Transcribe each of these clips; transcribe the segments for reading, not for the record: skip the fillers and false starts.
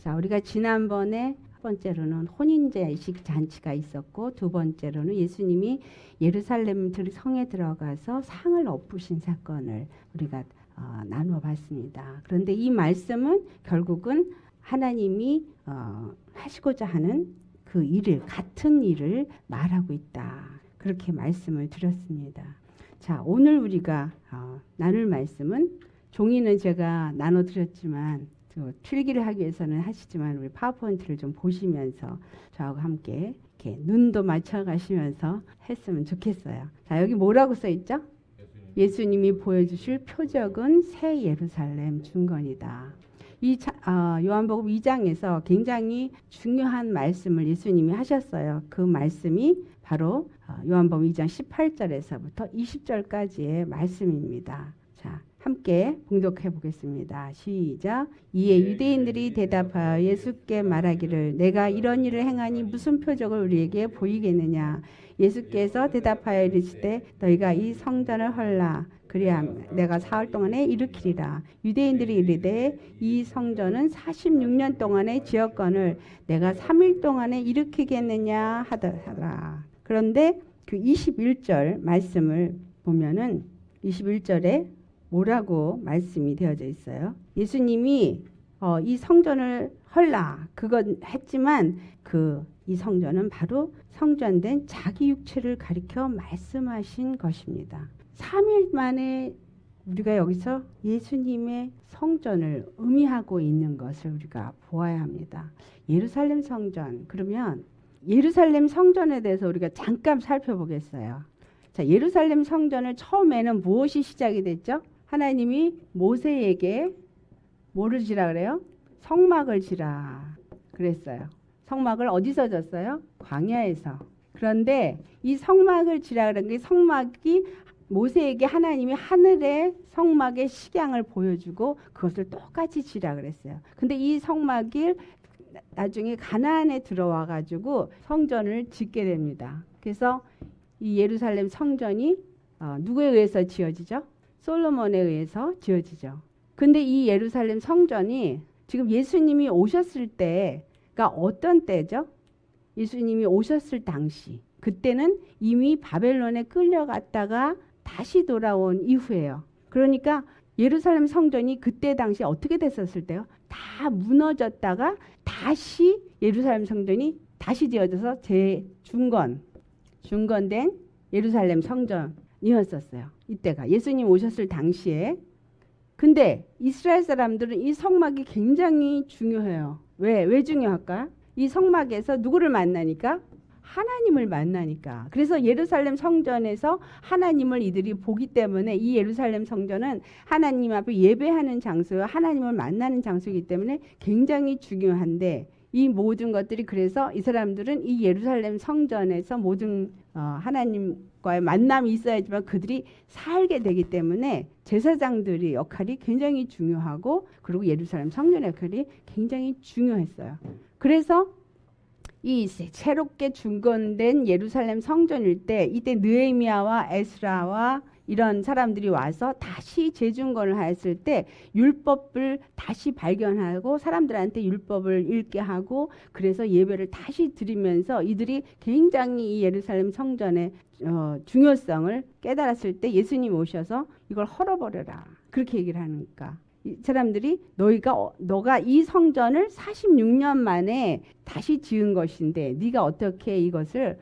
자, 우리가 지난번에 첫 번째로는 혼인제식 잔치가 있었고 두 번째로는 예수님이 예루살렘 성에 들어가서 상을 엎으신 사건을 우리가 나누어 봤습니다. 그런데 이 말씀은 결국은 하나님이 하시고자 하는 그 일을, 같은 일을 말하고 있다. 그렇게 말씀을 드렸습니다. 자, 오늘 우리가 나눌 말씀은 종이는 제가 나눠드렸지만 필기를 하기 위해서는 하시지만 우리 파워포인트를 좀 보시면서 저하고 함께 이렇게 눈도 맞춰가시면서 했으면 좋겠어요. 자, 여기 뭐라고 써있죠? 예수님이 보여주실 표적은 새 예루살렘 중건이다. 이 요한복음 2장에서 굉장히 중요한 말씀을 예수님이 하셨어요. 그 말씀이 바로 요한복음 2장 18절에서부터 20절까지의 말씀입니다. 자, 함께 봉독해 보겠습니다. 시작. 이에 유대인들이 대답하여 예수께 말하기를 내가 이런 일을 행하니 무슨 표적을 우리에게 보이겠느냐. 예수께서 대답하여 이르시되 너희가 이 성전을 헐라. 그리하면 내가 사흘 동안에 일으키리라. 유대인들이 이르되 이 성전은 46년 동안의 지었건을 내가 3일 동안에 일으키겠느냐 하더라. 그런데 그 21절 말씀을 보면은 21절에 뭐라고 말씀이 되어져 있어요? 예수님이 이 성전을 헐라 그건 했지만 이 성전은 바로 성전된 자기 육체를 가리켜 말씀하신 것입니다. 3일 만에 우리가 여기서 예수님의 성전을 의미하고 있는 것을 우리가 보아야 합니다. 예루살렘 성전, 그러면 예루살렘 성전에 대해서 우리가 잠깐 살펴보겠어요. 자, 예루살렘 성전을 처음에는 무엇이 시작이 됐죠? 하나님이 모세에게 뭐를 지라 그래요? 성막을 지라 그랬어요. 성막을 어디서 졌어요? 광야에서. 그런데 이 성막을 지라 그런 게 성막이 모세에게 하나님이 하늘의 성막의 식양을 보여주고 그것을 똑같이 지라 그랬어요. 근데 이 성막이 나중에 가나안에 들어와 가지고 성전을 짓게 됩니다. 그래서 이 예루살렘 성전이 누구에 의해서 지어지죠? 솔로몬에 의해서 지어지죠. 근데 이 예루살렘 성전이 지금 예수님이 오셨을 때가 어떤 때죠? 예수님이 오셨을 당시. 그때는 이미 바벨론에 끌려갔다가 다시 돌아온 이후예요. 그러니까 예루살렘 성전이 그때 당시 어떻게 됐었을 때요? 다 무너졌다가 다시 예루살렘 성전이 다시 지어져서 중건된 예루살렘 성전이었었어요. 이때가 예수님 오셨을 당시에. 근데 이스라엘 사람들은 이 성막이 굉장히 중요해요. 왜 중요할까요? 이 성막에서 누구를 만나니까? 하나님을 만나니까. 그래서 예루살렘 성전에서 하나님을 이들이 보기 때문에 이 예루살렘 성전은 하나님 앞에 예배하는 장소요, 하나님을 만나는 장소이기 때문에 굉장히 중요한데 이 모든 것들이 그래서 이 사람들은 이 예루살렘 성전에서 모든 하나님과의 만남이 있어야지만 그들이 살게 되기 때문에 제사장들의 역할이 굉장히 중요하고 그리고 예루살렘 성전의 역할이 굉장히 중요했어요. 그래서 이 새롭게 중건된 예루살렘 성전일 때 이때 느헤미야와 에스라와 이런 사람들이 와서 다시 재중건을 하였을 때 율법을 다시 발견하고 사람들한테 율법을 읽게 하고 그래서 예배를 다시 드리면서 이들이 굉장히 이 예루살렘 성전의 중요성을 깨달았을 때 예수님 오셔서 이걸 헐어버려라 그렇게 얘기를 하니까 이 사람들이 너가 이 성전을 46년 만에 다시 지은 것인데 네가 어떻게 이것을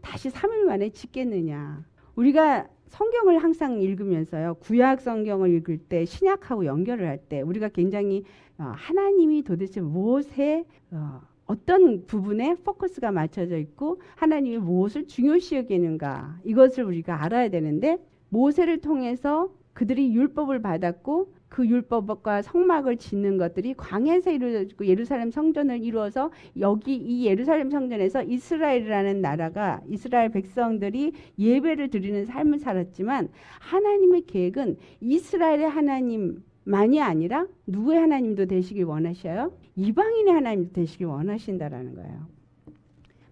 다시 3일 만에 짓겠느냐. 우리가 성경을 항상 읽으면서요. 구약 성경을 읽을 때 신약하고 연결을 할 때 우리가 굉장히 하나님이 도대체 무엇에 어떤 부분에 포커스가 맞춰져 있고 하나님이 무엇을 중요시 여기는가 이것을 우리가 알아야 되는데 모세를 통해서 그들이 율법을 받았고 그 율법과 성막을 짓는 것들이 광야에서 이루어지고 예루살렘 성전을 이루어서 여기 이 예루살렘 성전에서 이스라엘이라는 나라가 이스라엘 백성들이 예배를 드리는 삶을 살았지만 하나님의 계획은 이스라엘의 하나님만이 아니라 누구의 하나님도 되시길 원하셔요? 이방인의 하나님도 되시길 원하신다라는 거예요.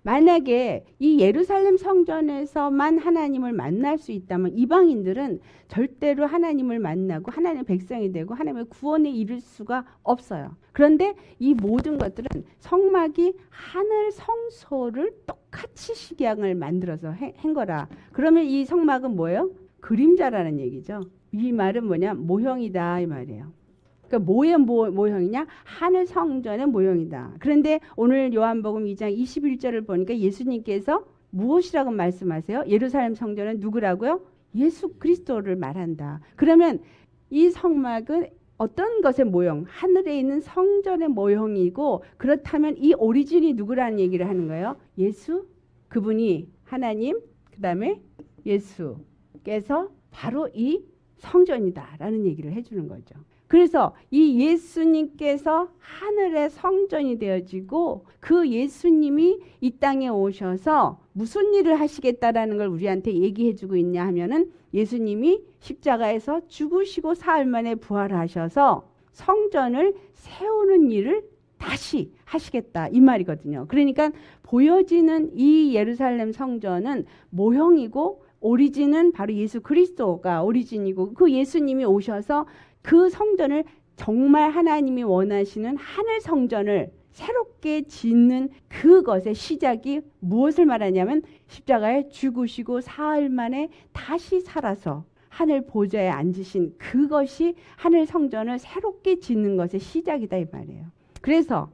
만약에 이 예루살렘 성전에서만 하나님을 만날 수 있다면 이방인들은 절대로 하나님을 만나고 하나님의 백성이 되고 하나님의 구원에 이를 수가 없어요. 그런데 이 모든 것들은 성막이 하늘 성소를 똑같이 식양을 만들어서 한 거라. 그러면 이 성막은 뭐예요? 그림자라는 얘기죠. 이 말은 뭐냐? 모형이다 이 말이에요. 그러니까 뭐의 모형이냐? 하늘 성전의 모형이다. 그런데 오늘 요한복음 2장 21절을 보니까 예수님께서 무엇이라고 말씀하세요? 예루살렘 성전은 누구라고요? 예수 그리스도를 말한다. 그러면 이 성막은 어떤 것의 모형? 하늘에 있는 성전의 모형이고, 그렇다면 이 오리진이 누구라는 얘기를 하는 거예요? 예수, 그분이 하나님, 그 다음에 예수께서 바로 이 성전이다라는 얘기를 해주는 거죠. 그래서 이 예수님께서 하늘의 성전이 되어지고 그 예수님이 이 땅에 오셔서 무슨 일을 하시겠다라는 걸 우리한테 얘기해주고 있냐 하면은 예수님이 십자가에서 죽으시고 사흘 만에 부활하셔서 성전을 세우는 일을 다시 하시겠다 이 말이거든요. 그러니까 보여지는 이 예루살렘 성전은 모형이고 오리진은 바로 예수 그리스도가 오리진이고 그 예수님이 오셔서 그 성전을 정말 하나님이 원하시는 하늘 성전을 새롭게 짓는 그것의 시작이 무엇을 말하냐면 십자가에 죽으시고 사흘 만에 다시 살아서 하늘 보좌에 앉으신 그것이 하늘 성전을 새롭게 짓는 것의 시작이다 이 말이에요. 그래서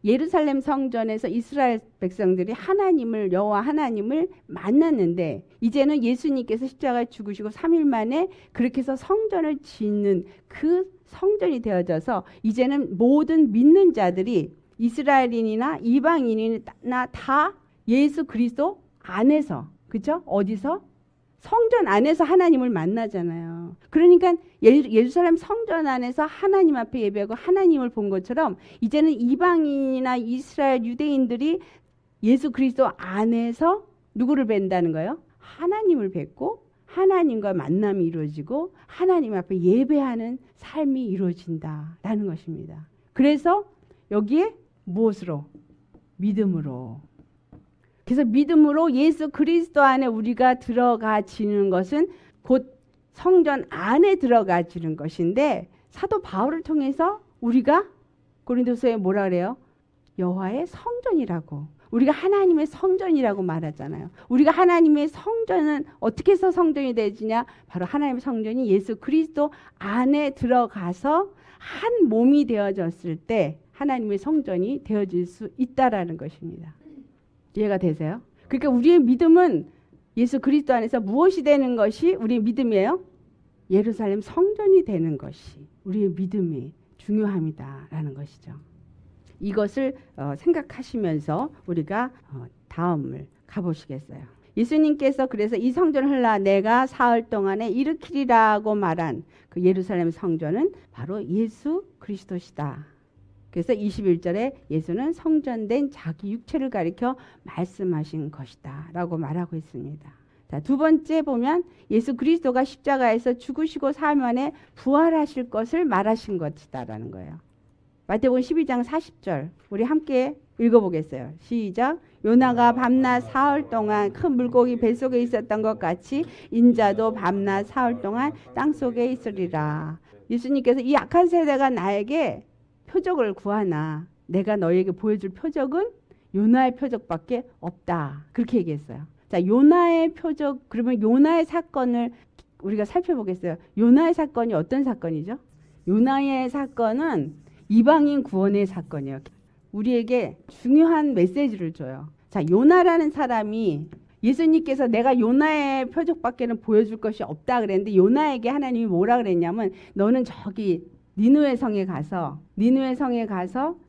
예루살렘 성전에서 이스라엘 백성들이 하나님을 여호와 하나님을 만났는데 이제는 예수님께서 십자가에 죽으시고 3일 만에 그렇게 해서 성전을 짓는 그 성전이 되어져서 이제는 모든 믿는 자들이 이스라엘인이나 이방인이나 다 예수 그리스도 안에서 그렇죠? 어디서? 성전 안에서 하나님을 만나잖아요. 그러니까 예루살렘 성전 안에서 하나님 앞에 예배하고 하나님을 본 것처럼 이제는 이방인이나 이스라엘 유대인들이 예수 그리스도 안에서 누구를 뵌다는 거예요? 하나님을 뵙고 하나님과 만남이 이루어지고 하나님 앞에 예배하는 삶이 이루어진다라는 것입니다. 그래서 여기에 무엇으로? 믿음으로. 그래서 믿음으로 예수 그리스도 안에 우리가 들어가지는 것은 곧 성전 안에 들어가지는 것인데 사도 바울을 통해서 우리가 고린도서에 뭐라 그래요? 여호와의 성전이라고. 우리가 하나님의 성전이라고 말하잖아요. 우리가 하나님의 성전은 어떻게 해서 성전이 되지냐? 바로 하나님의 성전이 예수 그리스도 안에 들어가서 한 몸이 되어졌을 때 하나님의 성전이 되어질 수 있다라는 것입니다. 이해가 되세요? 그러니까 우리의 믿음은 예수 그리스도 안에서 무엇이 되는 것이 우리의 믿음이에요? 예루살렘 성전이 되는 것이 우리의 믿음이 중요합니다라는 것이죠. 이것을 생각하시면서 우리가 다음을 가보시겠어요. 예수님께서 그래서 이 성전을 헐라 내가 사흘 동안에 일으키리라고 말한 그 예루살렘 성전은 바로 예수 그리스도시다. 그래서 21절에 예수는 성전된 자기 육체를 가리켜 말씀하신 것이다 라고 말하고 있습니다. 자, 두 번째 보면 예수 그리스도가 십자가에서 죽으시고 사흘 만에 부활하실 것을 말하신 것이다 라는 거예요. 마태복음 12장 40절 우리 함께 읽어보겠어요. 시작. 요나가 밤낮 사흘 동안 큰 물고기 뱃속에 있었던 것 같이 인자도 밤낮 사흘 동안 땅속에 있으리라. 예수님께서 이 악한 세대가 나에게 표적을 구하나 내가 너에게 보여줄 표적은 요나의 표적밖에 없다. 그렇게 얘기했어요. 자, 요나의 표적 그러면 요나의 사건을 우리가 살펴보겠어요. 요나의 사건이 어떤 사건이죠? 요나의 사건은 이방인 구원의 사건이에요. 우리에게 중요한 메시지를 줘요. 자, 요나라는 사람이 예수님께서 내가 요나의 표적밖에는 보여줄 것이 없다 그랬는데 요나에게 하나님이 뭐라 그랬냐면 너는 저기 니느웨 성에 가서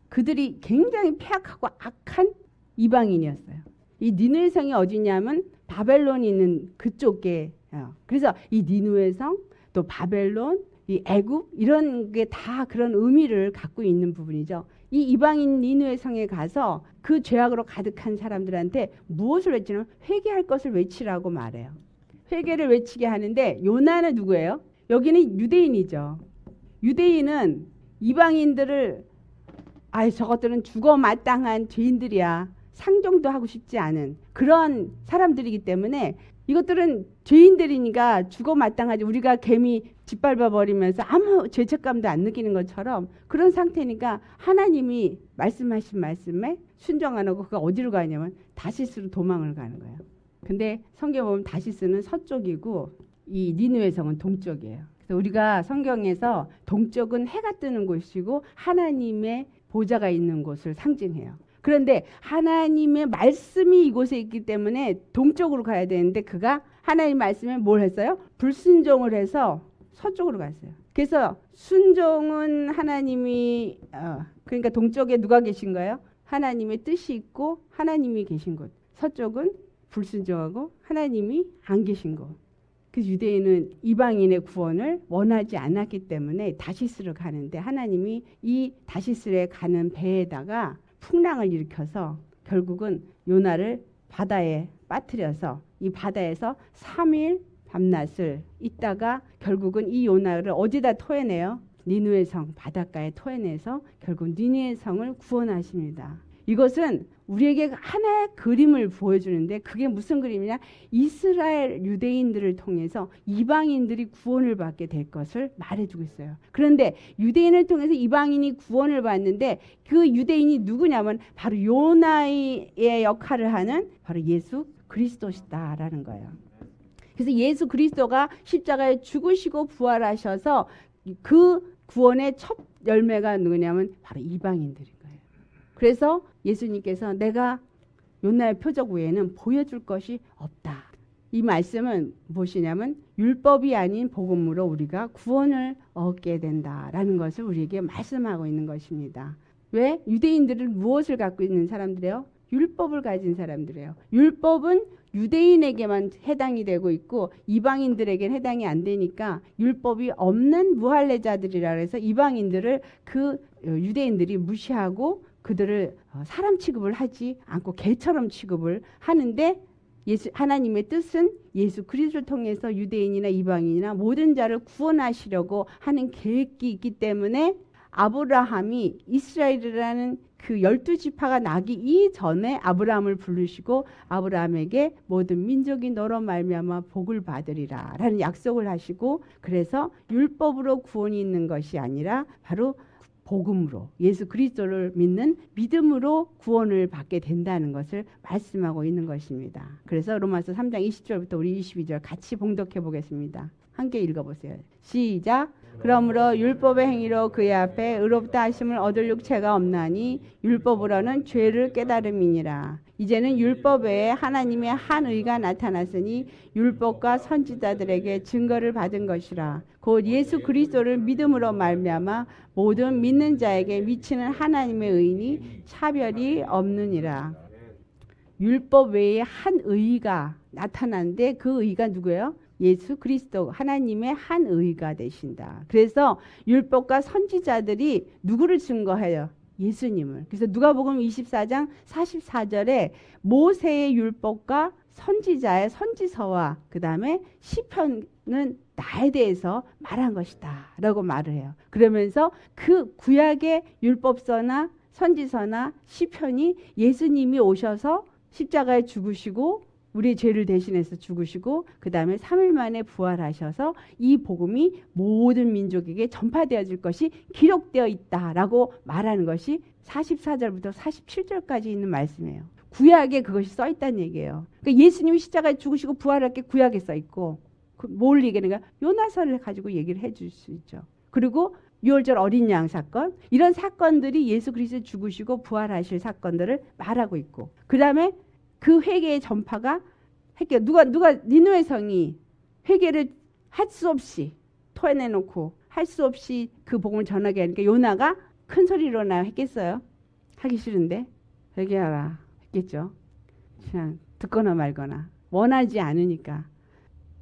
그들이 굉장히 폐악하고 악한 이방인이었어요. 이 니느웨 성이 어디냐면 바벨론이 있는 그쪽에. 그래서 이 니느웨 성, 또 바벨론, 이 애굽 이런 게 다 그런 의미를 갖고 있는 부분이죠. 이 이방인 니느웨 성에 가서 그 죄악으로 가득한 사람들한테 무엇을 외치냐면 회개할 것을 외치라고 말해요. 회개를 외치게 하는데 요나는 누구예요? 여기는 유대인이죠. 유대인은 이방인들을 저것들은 죽어 마땅한 죄인들이야. 상종도 하고 싶지 않은 그런 사람들이기 때문에 이것들은 죄인들이니까 죽어 마땅하지. 우리가 개미 짓밟아 버리면서 아무 죄책감도 안 느끼는 것처럼 그런 상태니까 하나님이 말씀하신 말씀에 순종 안 하고 그가 어디로 가냐면 다시스로 도망을 가는 거예요. 근데 성경 보면 다시스는 서쪽이고 이 니느웨 성은 동쪽이에요. 그래서 우리가 성경에서 동쪽은 해가 뜨는 곳이고 하나님의 보좌가 있는 곳을 상징해요. 그런데 하나님의 말씀이 이곳에 있기 때문에 동쪽으로 가야 되는데 그가 하나님 말씀에 뭘 했어요? 불순종을 해서 서쪽으로 갔어요. 그래서 순종은 하나님이 그러니까 동쪽에 누가 계신 거예요? 하나님의 뜻이 있고 하나님이 계신 곳. 서쪽은 불순종하고 하나님이 안 계신 곳. 그 유대인은 이방인의 구원을 원하지 않았기 때문에 다시스로 가는데 하나님이 이 다시스에 가는 배에다가 풍랑을 일으켜서 결국은 요나를 바다에 빠뜨려서 이 바다에서 3일 밤낮을 있다가 결국은 이 요나를 어디다 토해내요? 니느웨 성 바닷가에 토해내서 결국 니느웨 성을 구원하십니다. 이것은 우리에게 하나의 그림을 보여주는데 그게 무슨 그림이냐? 이스라엘 유대인들을 통해서 이방인들이 구원을 받게 될 것을 말해주고 있어요. 그런데 유대인을 통해서 이방인이 구원을 받는데 그 유대인이 누구냐면 바로 요나의 역할을 하는 바로 예수 그리스도시다라는 거예요. 그래서 예수 그리스도가 십자가에 죽으시고 부활하셔서 그 구원의 첫 열매가 누구냐면 바로 이방인들인 거예요. 그래서 예수님께서 내가 요나의 표적 외에는 보여줄 것이 없다. 이 말씀은 무엇이냐면 율법이 아닌 복음으로 우리가 구원을 얻게 된다라는 것을 우리에게 말씀하고 있는 것입니다. 왜? 유대인들은 무엇을 갖고 있는 사람들이에요? 율법을 가진 사람들이에요. 율법은 유대인에게만 해당이 되고 있고 이방인들에게는 해당이 안 되니까 율법이 없는 무할례자들이라 해서 이방인들을 그 유대인들이 무시하고 그들을 사람 취급을 하지 않고 개처럼 취급을 하는데 하나님의 뜻은 예수 그리스도를 통해서 유대인이나 이방인이나 모든 자를 구원하시려고 하는 계획이 있기 때문에 아브라함이 이스라엘이라는 그 12지파가 나기 이전에 아브라함을 부르시고 아브라함에게 모든 민족이 너로 말미암아 복을 받으리라 라는 약속을 하시고 그래서 율법으로 구원이 있는 것이 아니라 바로 복음으로 예수 그리스도를 믿는 믿음으로 구원을 받게 된다는 것을 말씀하고 있는 것입니다. 그래서 로마서 3장 20절부터 우리 22절 같이 봉독해 보겠습니다. 함께 읽어보세요. 시작. 그러므로 율법의 행위로 그의 앞에 의롭다 하심을 얻을 육체가 없나니 율법으로는 죄를 깨달음이니라. 이제는 율법 외에 하나님의 한 의가 나타났으니 율법과 선지자들에게 증거를 받은 것이라. 곧 예수 그리스도를 믿음으로 말미암아 모든 믿는 자에게 미치는 하나님의 의니 차별이 없느니라. 율법 외에 한 의가 나타났는데 그 의가 누구예요? 예수 그리스도 하나님의 한 의가 되신다. 그래서 율법과 선지자들이 누구를 증거해요? 예수님을. 그래서 누가복음 24장 44절에 모세의 율법과 선지자의 선지서와 그 다음에 시편은 나에 대해서 말한 것이다 라고 말을 해요. 그러면서 그 구약의 율법서나 선지서나 시편이 예수님이 오셔서 십자가에 죽으시고 우리의 죄를 대신해서 죽으시고 그 다음에 3일 만에 부활하셔서 이 복음이 모든 민족에게 전파되어질 것이 기록되어 있다라고 말하는 것이 44절부터 47절까지 있는 말씀이에요. 구약에 그것이 써 있다는 얘기예요. 그러니까 예수님이 십자가에 죽으시고 부활할 게 구약에 써 있고 뭘 얘기하는가? 요나서를 가지고 얘기를 해줄 수 있죠. 그리고 6월절 어린 양 사건 이런 사건들이 예수 그리스도 죽으시고 부활하실 사건들을 말하고 있고 그 다음에 그 회개의 전파가 누가 니느웨 성이 회개를 할 수 없이 토해내놓고 할 수 없이 그 복음을 전하게 하니까 요나가 큰 소리로나 했겠어요? 하기 싫은데 회개하라 했겠죠. 그냥 듣거나 말거나 원하지 않으니까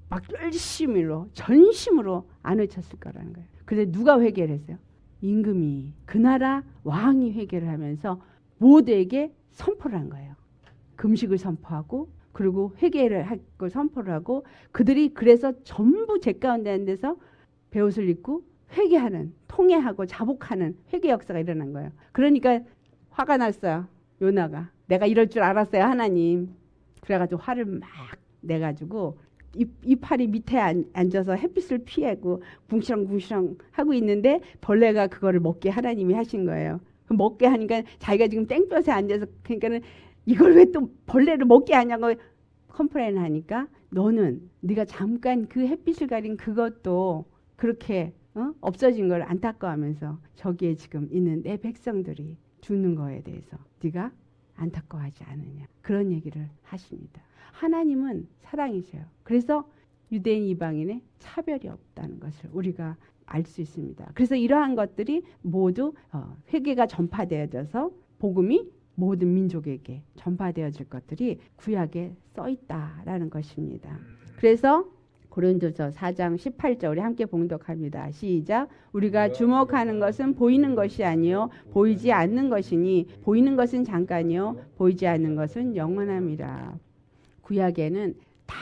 막 열심히로 전심으로 안 외쳤을 거라는 거예요. 그런데 누가 회개를 했어요? 임금이 그 나라 왕이 회개를 하면서 모두에게 선포를 한 거예요. 금식을 선포하고 그리고 회개를 하고 선포를 하고 그들이 그래서 전부 제 가운데 하는 데서 베옷을 입고 회개하는 통회하고 자복하는 회개 역사가 일어난 거예요. 그러니까 화가 났어요. 요나가. 내가 이럴 줄 알았어요, 하나님. 그래가지고 화를 막 내가지고 이파리 밑에 앉아서 햇빛을 피하고 붕시렁붕시렁 하고 있는데 벌레가 그거를 먹게 하나님이 하신 거예요. 먹게 하니까 자기가 지금 땡볕에 앉아서 그러니까는 이걸 왜 또 벌레를 먹게 하냐고 컴플레인 하니까 너는 네가 잠깐 그 햇빛을 가린 그것도 그렇게 없어진 걸 안타까워하면서 저기에 지금 있는 내 백성들이 죽는 거에 대해서 네가 안타까워하지 않느냐. 그런 얘기를 하십니다. 하나님은 사랑이세요. 그래서 유대인 이방인의 차별이 없다는 것을 우리가 알 수 있습니다. 그래서 이러한 것들이 모두 회개가 전파되어져서 복음이 모든 민족에게 전파되어질 것들이 구약에 써 있다라는 것입니다. 그래서 고린도서 4장 18절 우리 함께 봉독합니다. 시작. 우리가 주목하는 것은 보이는 것이 아니요 보이지 않는 것이니 보이는 것은 잠깐이요 보이지 않는 것은 영원함이라. 구약에는 다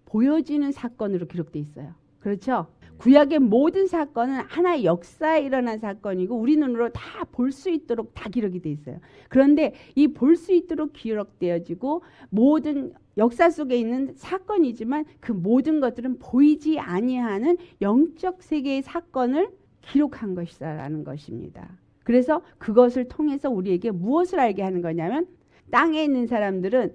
보여지는 사건으로 기록되어 있어요. 그렇죠? 구약의 모든 사건은 하나의 역사에 일어난 사건이고 우리 눈으로 다 볼 수 있도록 다 기록이 되어 있어요. 그런데 이 볼 수 있도록 기록되어지고 모든 역사 속에 있는 사건이지만 그 모든 것들은 보이지 아니하는 영적 세계의 사건을 기록한 것이다라는 것입니다. 그래서 그것을 통해서 우리에게 무엇을 알게 하는 거냐면 땅에 있는 사람들은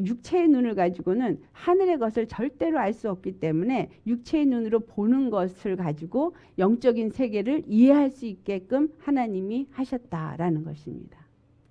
육체의 눈을 가지고는 하늘의 것을 절대로 알 수 없기 때문에 육체의 눈으로 보는 것을 가지고 영적인 세계를 이해할 수 있게끔 하나님이 하셨다라는 것입니다.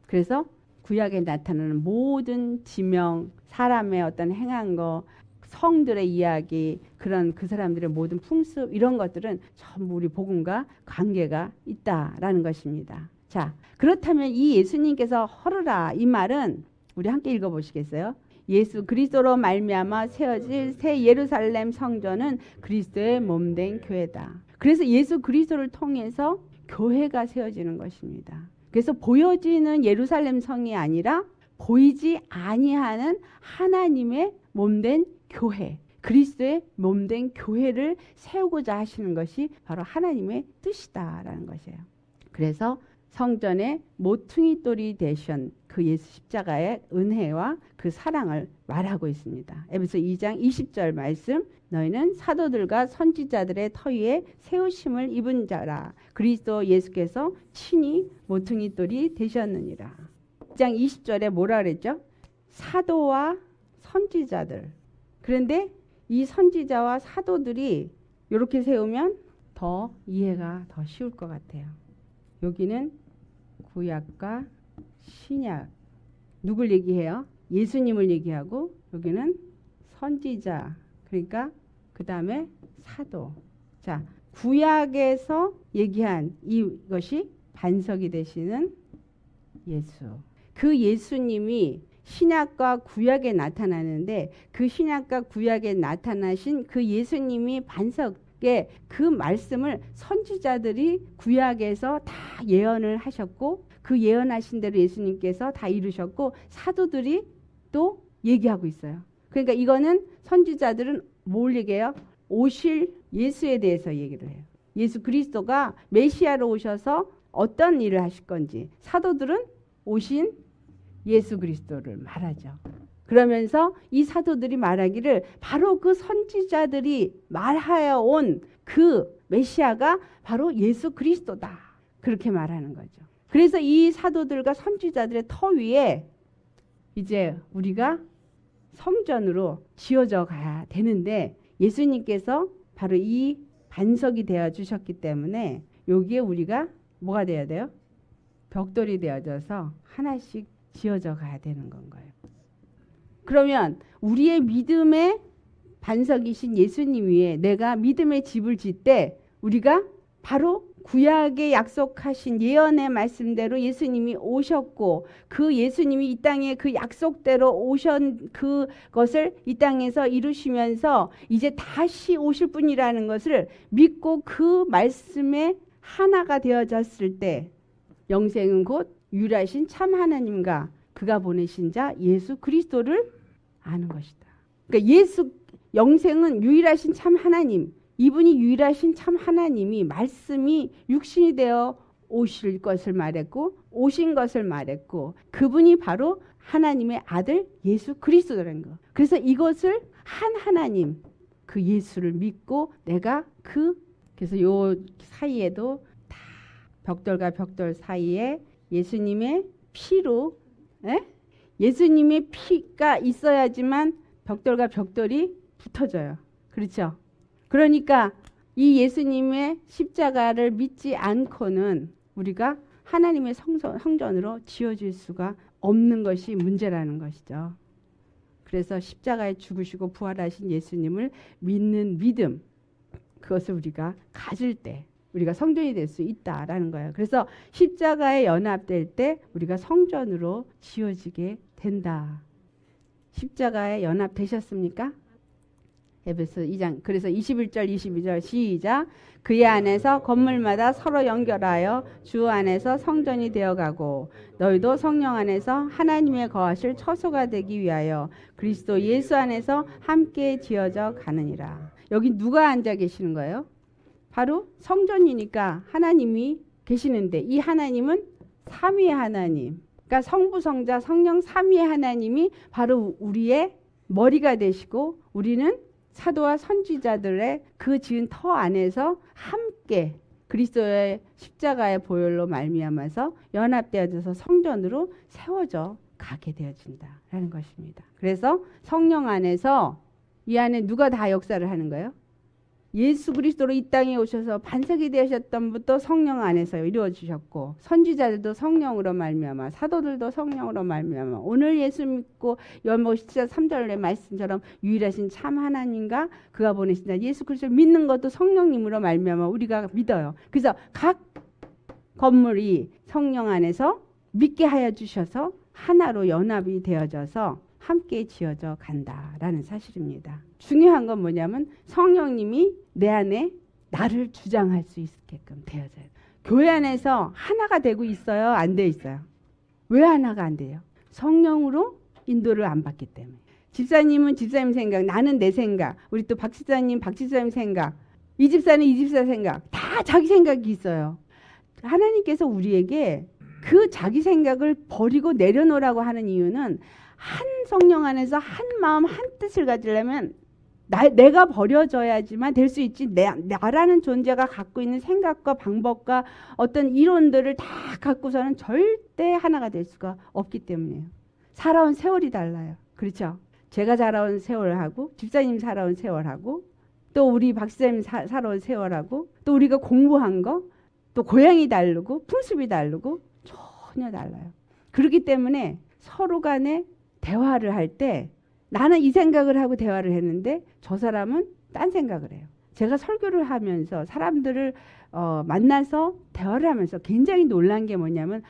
그래서 구약에 나타나는 모든 지명, 사람의 어떤 행한 거, 성들의 이야기, 그런 그 사람들의 모든 풍습 이런 것들은 전부 우리 복음과 관계가 있다라는 것입니다. 자, 그렇다면 이 예수님께서 허르라 이 말은 우리 함께 읽어보시겠어요? 예수 그리스도로 말미암아 세워질 새 예루살렘 성전은 그리스도의 몸된 교회다. 그래서 예수 그리스도를 통해서 교회가 세워지는 것입니다. 그래서 보여지는 예루살렘 성이 아니라 보이지 아니하는 하나님의 몸된 교회, 그리스도의 몸된 교회를 세우고자 하시는 것이 바로 하나님의 뜻이다라는 것이에요. 그래서 성전의 모퉁이 돌이 되신 그 예수 십자가의 은혜와 그 사랑을 말하고 있습니다. 에베소 2장 20절 말씀 너희는 사도들과 선지자들의 터 위에 세우심을 입은 자라. 그리스도 예수께서 친히 모퉁이 돌이 되셨느니라. 2장 20절에 뭐라 그랬죠? 사도와 선지자들. 그런데 이 선지자와 사도들이 이렇게 세우면 더 이해가 더 쉬울 것 같아요. 여기는 구약과 신약 누굴 얘기해요? 예수님을 얘기하고 여기는 선지자 그러니까 그 다음에 사도. 자, 구약에서 얘기한 이것이 반석이 되시는 예수. 그 예수님이 신약과 구약에 나타나는데 그 신약과 구약에 나타나신 그 예수님이 반석에 그 말씀을 선지자들이 구약에서 다 예언을 하셨고 그 예언하신 대로 예수님께서 다 이루셨고 사도들이 또 얘기하고 있어요. 그러니까 이거는 선지자들은 뭘 얘기해요? 오실 예수에 대해서 얘기를 해요. 예수 그리스도가 메시아로 오셔서 어떤 일을 하실 건지 사도들은 오신 예수 그리스도를 말하죠. 그러면서 이 사도들이 말하기를 바로 그 선지자들이 말하여 온 그 메시아가 바로 예수 그리스도다. 그렇게 말하는 거죠. 그래서 이 사도들과 선지자들의 터 위에 이제 우리가 성전으로 지어져 가야 되는데 예수님께서 바로 이 반석이 되어 주셨기 때문에 여기에 우리가 뭐가 되어야 돼요? 벽돌이 되어져서 하나씩 지어져 가야 되는 건가요? 그러면 우리의 믿음의 반석이신 예수님 위에 내가 믿음의 집을 짓 때 우리가 바로 구약에 약속하신 예언의 말씀대로 예수님이 오셨고 그 예수님이 이 땅에 그 약속대로 오신 그것을 이 땅에서 이루시면서 이제 다시 오실 분이라는 것을 믿고 그 말씀에 하나가 되어졌을 때 영생은 곧 유일하신 참 하나님과 그가 보내신 자 예수 그리스도를 아는 것이다. 그러니까 영생은 유일하신 참 하나님, 이분이 유일하신 참 하나님이 말씀이 육신이 되어 오실 것을 말했고 오신 것을 말했고 그분이 바로 하나님의 아들 예수 그리스도라는 거. 그래서 이것을 한 하나님 그 예수를 믿고 내가 그래서 요 사이에도 다 벽돌과 벽돌 사이에 예수님의 피로 예수님의 피가 있어야지만 벽돌과 벽돌이 붙어져요. 그렇죠? 그러니까 이 예수님의 십자가를 믿지 않고는 우리가 하나님의 성전으로 지어질 수가 없는 것이 문제라는 것이죠. 그래서 십자가에 죽으시고 부활하신 예수님을 믿는 믿음, 그것을 우리가 가질 때 우리가 성전이 될 수 있다라는 거예요. 그래서 십자가에 연합될 때 우리가 성전으로 지어지게 된다. 십자가에 연합되셨습니까? 에베소 2장. 그래서 21절 22절 시작. 그의 안에서 건물마다 서로 연결하여 주 안에서 성전이 되어가고 너희도 성령 안에서 하나님의 거하실 처소가 되기 위하여 그리스도 예수 안에서 함께 지어져 가느니라. 여기 누가 앉아 계시는 거예요? 바로 성전이니까 하나님이 계시는데 이 하나님은 삼위의 하나님. 그러니까 성부 성자 성령 삼위의 하나님이 바로 우리의 머리가 되시고 우리는 사도와 선지자들의 그 지은 터 안에서 함께 그리스도의 십자가의 보혈로 말미암아서 연합되어져서 성전으로 세워져 가게 되어진다라는 것입니다. 그래서 성령 안에서 이 안에 누가 다 역사를 하는 거예요? 예수 그리스도로 이 땅에 오셔서 반석이 되셨던 분도 성령 안에서 이루어지셨고 선지자들도 성령으로 말미암아 사도들도 성령으로 말미암아 오늘 예수 믿고 열무 17장 3절의 말씀처럼 유일하신 참 하나님과 그가 보내신 자 예수 그리스도를 믿는 것도 성령님으로 말미암아 우리가 믿어요. 그래서 각 건물이 성령 안에서 믿게 하여 주셔서 하나로 연합이 되어져서 함께 지어져 간다라는 사실입니다. 중요한 건 뭐냐면 성령님이 내 안에 나를 주장할 수 있게끔 되어져요. 교회 안에서 하나가 되고 있어요? 안 돼 있어요? 왜 하나가 안 돼요? 성령으로 인도를 안 받기 때문에. 집사님은 집사님 생각, 나는 내 생각, 우리 또 박 집사님 생각, 이 집사는 이 집사 생각, 다 자기 생각이 있어요. 하나님께서 우리에게 그 자기 생각을 버리고 내려놓으라고 하는 이유는 한 성령 안에서 한 마음 한 뜻을 가지려면 내가 버려져야지만 될 수 있지 나라는 존재가 갖고 있는 생각과 방법과 어떤 이론들을 다 갖고서는 절대 하나가 될 수가 없기 때문이에요. 살아온 세월이 달라요. 그렇죠? 제가 살아온 세월하고 집사님 살아온 세월하고 또 우리 박사님 살아온 세월하고 또 우리가 공부한 거 또 고향이 다르고 풍습이 다르고 전혀 달라요. 그렇기 때문에 서로 간에 대화를 할 때 나는 이 생각을 하고 대화를 했는데 저 사람은 딴 생각을 해요. 제가 설교를 하면서 사람들을 만나서 대화를 하면서 굉장히 놀란 게 뭐냐면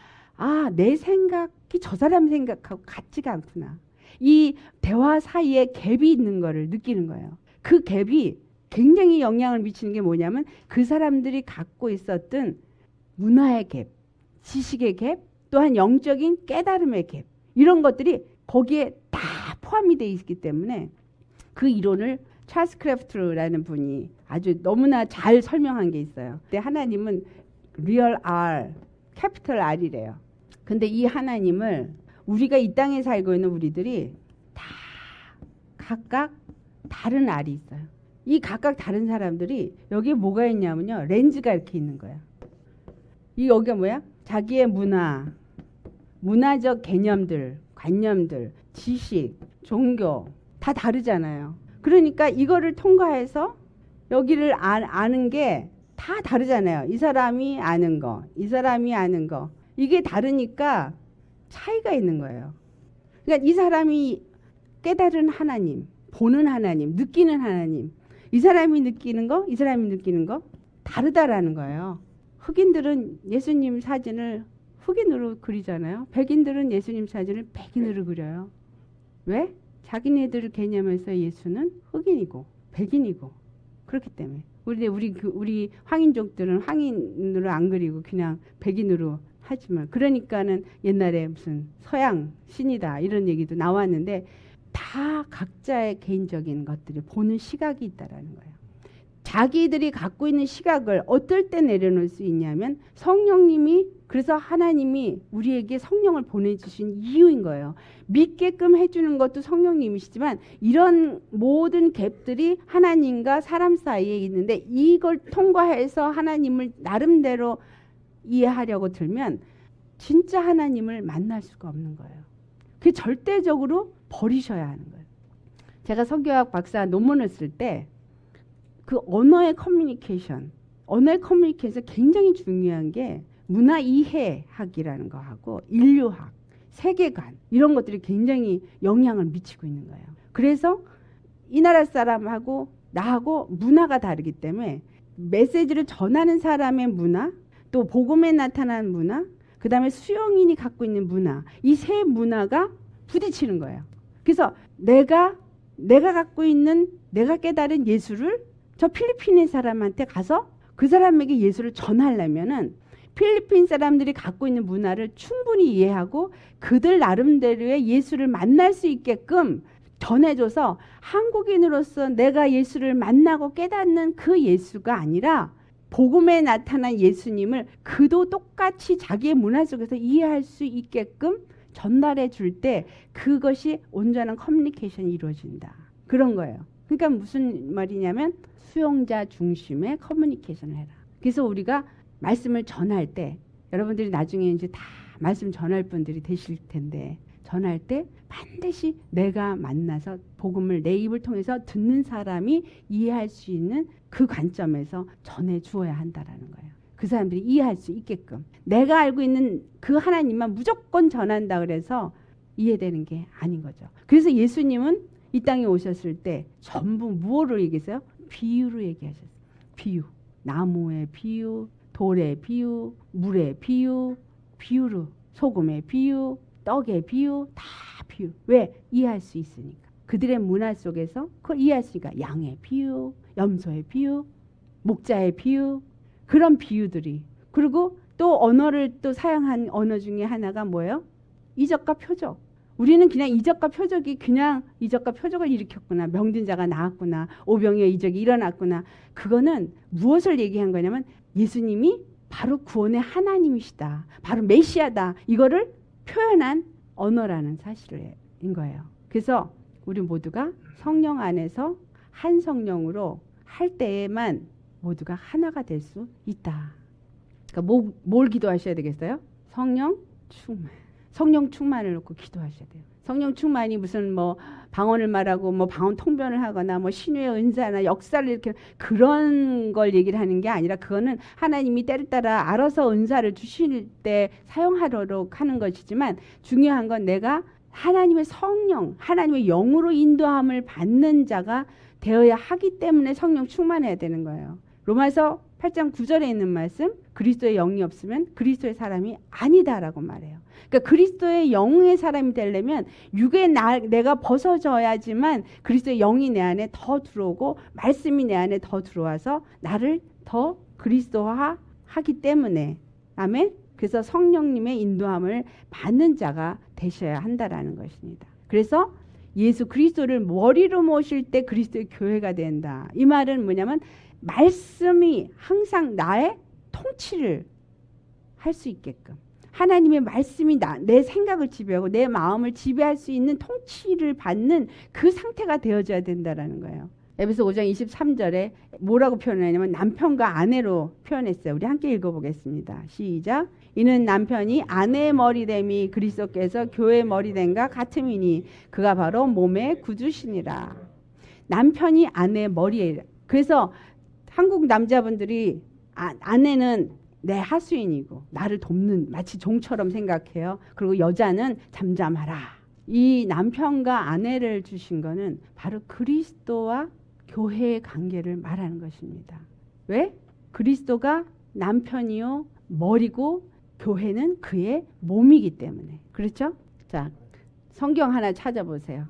내 생각이 저 사람 생각하고 같지가 않구나. 이 대화 사이에 갭이 있는 거를 느끼는 거예요. 그 갭이 굉장히 영향을 미치는 게 뭐냐면 그 사람들이 갖고 있었던 문화의 갭, 지식의 갭, 또한 영적인 깨달음의 갭 이런 것들이 거기에 다 포함이 되어 있기 때문에 그 이론을 찰스 크래프트라는 분이 아주 너무나 잘 설명한 게 있어요. 근데 하나님은 리얼 R, 캐피털 R이래요. 근데 이 하나님을 우리가 이 땅에 살고 있는 우리들이 다 각각 다른 R이 있어요. 이 각각 다른 사람들이 여기에 뭐가 있냐면요. 렌즈가 이렇게 있는 거야. 이 여기가 뭐야? 자기의 문화적 개념들, 관념들, 지식, 종교 다 다르잖아요. 그러니까 이거를 통과해서 여기를 아는 게 다 다르잖아요. 이 사람이 아는 거, 이 사람이 아는 거 이게 다르니까 차이가 있는 거예요. 그러니까 이 사람이 깨달은 하나님, 보는 하나님, 느끼는 하나님 이 사람이 느끼는 거, 이 사람이 느끼는 거 다르다라는 거예요. 흑인들은 예수님 사진을 흑인으로 그리잖아요. 백인들은 예수님 사진을 백인으로 그려요. 왜? 자기네들 개념에서 예수는 흑인이고 백인이고 그렇기 때문에. 우리 황인족들은 황인으로 안 그리고 그냥 백인으로 하지만 그러니까는 옛날에 무슨 서양 신이다 이런 얘기도 나왔는데 다 각자의 개인적인 것들이 보는 시각이 있다라는 거예요. 자기들이 갖고 있는 시각을 어떨 때 내려놓을 수 있냐면 성령님이 그래서 하나님이 우리에게 성령을 보내주신 이유인 거예요. 믿게끔 해주는 것도 성령님이시지만 이런 모든 갭들이 하나님과 사람 사이에 있는데 이걸 통과해서 하나님을 나름대로 이해하려고 들면 진짜 하나님을 만날 수가 없는 거예요. 그게 절대적으로 버리셔야 하는 거예요. 제가 성경학 박사 논문을 쓸 때 그 언어의 커뮤니케이션 굉장히 중요한 게 문화 이해학이라는 거하고 인류학, 세계관 이런 것들이 굉장히 영향을 미치고 있는 거예요. 그래서 이 나라 사람하고 나하고 문화가 다르기 때문에 메시지를 전하는 사람의 문화, 또 복음에 나타나는 문화, 그 다음에 수용인이 갖고 있는 문화, 이 세 문화가 부딪히는 거예요. 그래서 내가 갖고 있는 내가 깨달은 예수를 저 필리핀의 사람한테 가서 그 사람에게 예수를 전하려면은 필리핀 사람들이 갖고 있는 문화를 충분히 이해하고 그들 나름대로의 예수를 만날 수 있게끔 전해줘서 한국인으로서 내가 예수를 만나고 깨닫는 그 예수가 아니라 복음에 나타난 예수님을 그도 똑같이 자기의 문화 속에서 이해할 수 있게끔 전달해 줄 때 그것이 온전한 커뮤니케이션이 이루어진다. 그런 거예요. 그러니까 무슨 말이냐면 수용자 중심의 커뮤니케이션을 해라. 그래서 우리가 말씀을 전할 때 여러분들이 나중에 이제 다 말씀 전할 분들이 되실 텐데 전할 때 반드시 내가 만나서 복음을 내 입을 통해서 듣는 사람이 이해할 수 있는 그 관점에서 전해 주어야 한다라는 거예요. 그 사람들이 이해할 수 있게끔 내가 알고 있는 그 하나님만 무조건 전한다 그래서 이해되는 게 아닌 거죠. 그래서 예수님은 이 땅에 오셨을 때 전부 무엇으로 얘기했어요? 비유로 얘기하셨어요. 비유. 나무의 비유, 돌의 비유, 물의 비유, 비유로 소금의 비유, 떡의 비유, 다 비유. 왜? 이해할 수 있으니까. 그들의 문화 속에서 그걸 이해할 수 있으니까 양의 비유, 염소의 비유, 목자의 비유 그런 비유들이 그리고 또 언어를 또 사용한 언어 중에 하나가 뭐예요? 이적과 표적. 우리는 그냥 이적과 표적이 그냥 이적과 표적을 일으켰구나. 병든 자가 나았구나. 오병이어 이적이 일어났구나. 그거는 무엇을 얘기한 거냐면 예수님이 바로 구원의 하나님이시다. 바로 메시아다. 이거를 표현한 언어라는 사실인 거예요. 그래서 우리 모두가 성령 안에서 한 성령으로 할 때에만 모두가 하나가 될 수 있다. 그러니까 뭘 기도하셔야 되겠어요? 성령 충만. 성령 충만을 놓고 기도하셔야 돼요. 성령 충만이 무슨 뭐 방언을 말하고 뭐 방언 통변을 하거나 뭐 신유의 은사나 역사를 이렇게 그런 걸 얘기를 하는 게 아니라 그거는 하나님이 때를 따라 알아서 은사를 주실 때 사용하도록 하는 것이지만 중요한 건 내가 하나님의 성령, 하나님의 영으로 인도함을 받는 자가 되어야 하기 때문에 성령 충만해야 되는 거예요. 로마서 8장 9절에 있는 말씀 그리스도의 영이 없으면 그리스도의 사람이 아니다라고 말해요. 그러니까 그리스도의 영의 사람이 되려면 육의 내가 벗어져야지만 그리스도의 영이 내 안에 더 들어오고 말씀이 내 안에 더 들어와서 나를 더 그리스도화 하기 때문에 아멘. 그래서 성령님의 인도함을 받는 자가 되셔야 한다라는 것입니다. 그래서 예수 그리스도를 머리로 모실 때 그리스도의 교회가 된다. 이 말은 뭐냐면 말씀이 항상 나의 통치를 할 수 있게끔 하나님의 말씀이 내 생각을 지배하고 내 마음을 지배할 수 있는 통치를 받는 그 상태가 되어져야 된다라는 거예요. 에베소 5장 23절에 뭐라고 표현하냐면 남편과 아내로 표현했어요. 우리 함께 읽어보겠습니다. 시작. 이는 남편이 아내의 머리됨이 그리스도께서 교회의 머리됨과 같음이니 그가 바로 몸의 구주시니라. 남편이 아내의 머리에 그래서 한국 남자분들이 아내는 내 하수인이고 나를 돕는 마치 종처럼 생각해요. 그리고 여자는 잠잠하라. 이 남편과 아내를 주신 거는 바로 그리스도와 교회의 관계를 말하는 것입니다. 왜? 그리스도가 남편이요 머리고 교회는 그의 몸이기 때문에. 그렇죠? 자, 성경 하나 찾아보세요.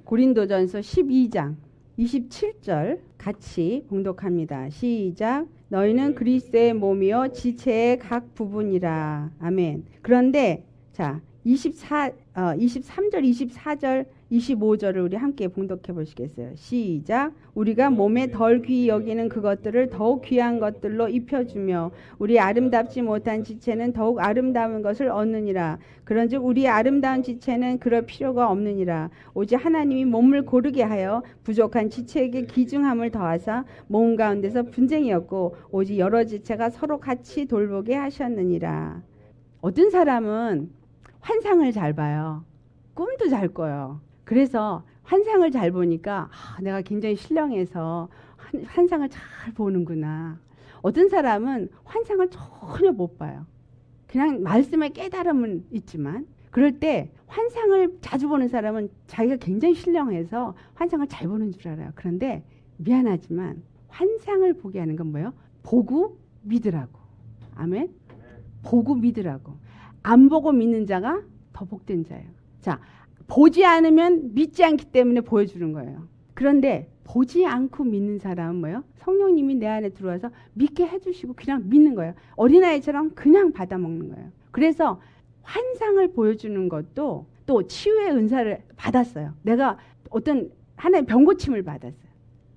고린도전서 12장 27절 같이 봉독합니다. 시작. 너희는 그리스도의 몸이요 지체의 각 부분이라. 아멘. 그런데 자 23절, 24절, 25절을 우리 함께 봉독해 보시겠어요? 시작. 우리가 몸에 덜 귀히 여기는 그것들을 더욱 귀한 것들로 입혀주며 우리 아름답지 못한 지체는 더욱 아름다운 것을 얻느니라. 그런즉 우리 아름다운 지체는 그럴 필요가 없느니라. 오직 하나님이 몸을 고르게 하여 부족한 지체에게 기중함을 더하사 몸 가운데서 분쟁이 없고 오직 여러 지체가 서로 같이 돌보게 하셨느니라. 어떤 사람은 환상을 잘 봐요. 꿈도 잘 꿔요. 그래서 환상을 잘 보니까 내가 굉장히 신령해서 환상을 잘 보는구나. 어떤 사람은 환상을 전혀 못 봐요. 그냥 말씀에 깨달음은 있지만 그럴 때 환상을 자주 보는 사람은 자기가 굉장히 신령해서 환상을 잘 보는 줄 알아요. 그런데 미안하지만 환상을 보게 하는 건 뭐예요? 보고 믿으라고. 아멘. 보고 믿으라고. 안 보고 믿는 자가 더 복된 자예요. 자, 보지 않으면 믿지 않기 때문에 보여주는 거예요. 그런데 보지 않고 믿는 사람은 뭐예요? 성령님이 내 안에 들어와서 믿게 해주시고 그냥 믿는 거예요. 어린아이처럼 그냥 받아먹는 거예요. 그래서 환상을 보여주는 것도 또 치유의 은사를 받았어요. 내가 어떤 하나의 병고침을 받았어요.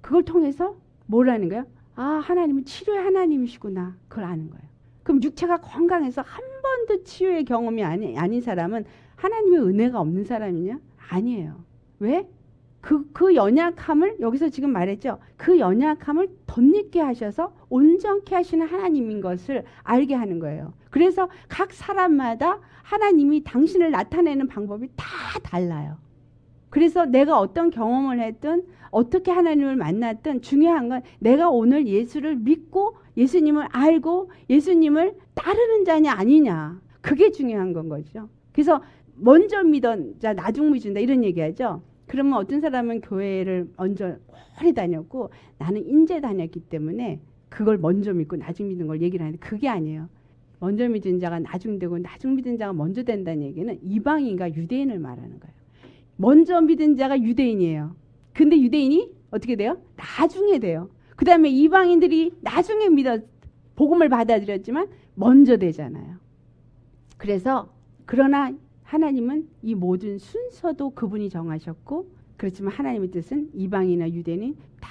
그걸 통해서 뭘 하는 거예요? 하나님은 치료의 하나님이시구나. 그걸 아는 거예요. 그럼 육체가 건강해서 한 번도 치유의 경험이 아닌 사람은 하나님의 은혜가 없는 사람이냐? 아니에요. 왜? 그 연약함을 여기서 지금 말했죠. 그 연약함을 덧입게 하셔서 온전케 하시는 하나님인 것을 알게 하는 거예요. 그래서 각 사람마다 하나님이 당신을 나타내는 방법이 다 달라요. 그래서 내가 어떤 경험을 했든 어떻게 하나님을 만났든 중요한 건 내가 오늘 예수를 믿고 예수님을 알고 예수님을 따르는 자냐 아니냐. 그게 중요한 건 거죠. 그래서 먼저 믿은 자 나중 믿는다 이런 얘기하죠. 그러면 어떤 사람은 교회를 먼저 오래 다녔고 나는 인제 다녔기 때문에 그걸 먼저 믿고 나중 믿는 걸 얘기를 하는데 그게 아니에요. 먼저 믿은 자가 나중 되고 나중 믿은 자가 먼저 된다는 얘기는 이방인과 유대인을 말하는 거예요. 먼저 믿은 자가 유대인이에요. 근데 유대인이 어떻게 돼요? 나중에 돼요. 그 다음에 이방인들이 나중에 복음을 받아들였지만 먼저 되잖아요. 그래서 그러나 하나님은 이 모든 순서도 그분이 정하셨고 그렇지만 하나님의 뜻은 이방이나 유대인이 다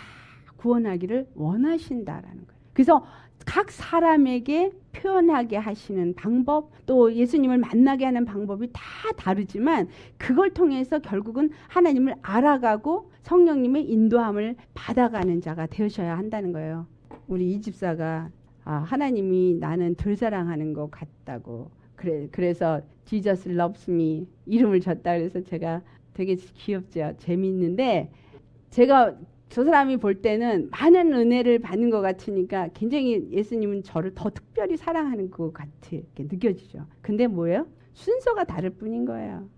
구원하기를 원하신다라는 거예요. 그래서 각 사람에게 표현하게 하시는 방법 또 예수님을 만나게 하는 방법이 다 다르지만 그걸 통해서 결국은 하나님을 알아가고 성령님의 인도함을 받아가는 자가 되셔야 한다는 거예요. 우리 이 집사가 하나님이 나는 덜 사랑하는 것 같다고 그래서 Jesus loves me 이름을 줬다 그래서 제가 되게 귀엽죠. 재미있는데 제가 저 사람이 볼 때는 많은 은혜를 받는 것 같으니까 굉장히 예수님은 저를 더 특별히 사랑하는 것 같이 느껴지죠. 근데 뭐예요? 순서가 다를 뿐인 거예요.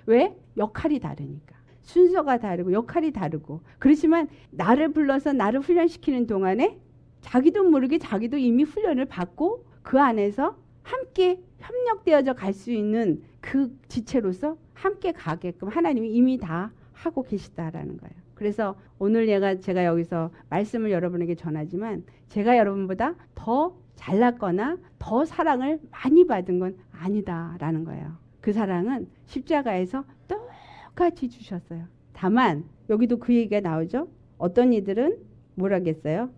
왜? 역할이 다르니까. 순서가 다르고 역할이 다르고 그렇지만 나를 불러서 나를 훈련시키는 동안에 자기도 모르게 자기도 이미 훈련을 받고 그 안에서 함께 협력되어져 갈 수 있는 그 지체로서 함께 가게끔 하나님이 이미 다 하고 계시다라는 거예요. 그래서 오늘 제가 여기서 말씀을 여러분에게 전하지만 제가 여러분보다 더 잘났거나 더 사랑을 많이 받은 건 아니다라는 거예요. 그 사랑은 십자가에서 똑같이 주셨어요. 다만 여기도 그 얘기가 나오죠. 어떤 이들은 뭐라겠어요?